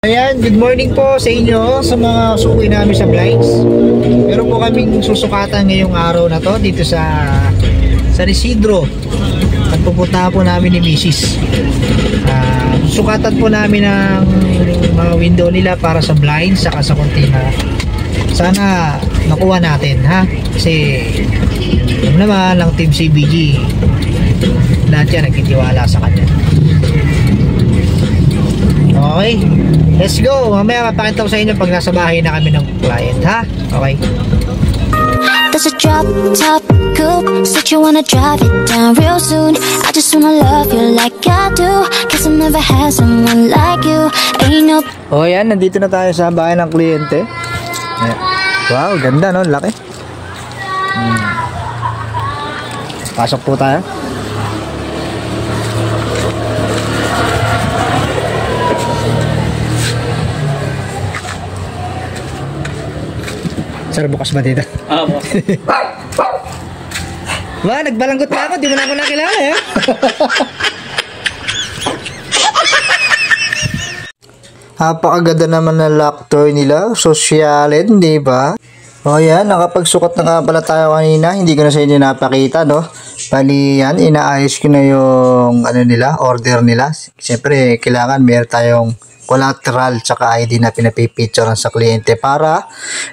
Ayan, good morning po sa inyo sa mga suki namin sa blinds. Meron po kaming susukatan ngayong araw na to dito sa San Isidro. At pupuntahan po namin ni Mrs. Susukatan po namin ang mga window nila para sa blinds saka sa cortina. Sana nakuha natin ha. Kasi alam naman ang team CBG, lahat yan nagtitiwala sa kanya. Okay, let's go. Mamaya mapakita ko sa inyo pag nasa bahay na kami ng client, ha? Okay. There's a drop top coupe, said you wanna drive it down real soon. I just wanna love you like I do, cause I've never had someone like you. Ain't no. O yan, nandito na tayo sa bahay ng kliyente. Wow, ganda no, laki. Pasok po tayo. Sir, bukas ba dito? Oo. Ba, nagbalanggot na ako. Di mo na ako nakilala eh. Napakaganda naman na lock door nila. Sosyalin, di ba? O yan, nakapagsukat na nga pala tayo kanina. Hindi ko na sa inyo napakita, no? Bali yan, inaayos ko na yung ano nila, order nila. Siyempre, kailangan meron tayong collateral tsaka ID na pinapipicturean sa kliyente para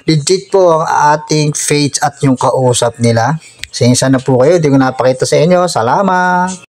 legit po ang ating face at yung kausap nila. Pasensya na po kayo, hindi ko napakita sa inyo. Salamat!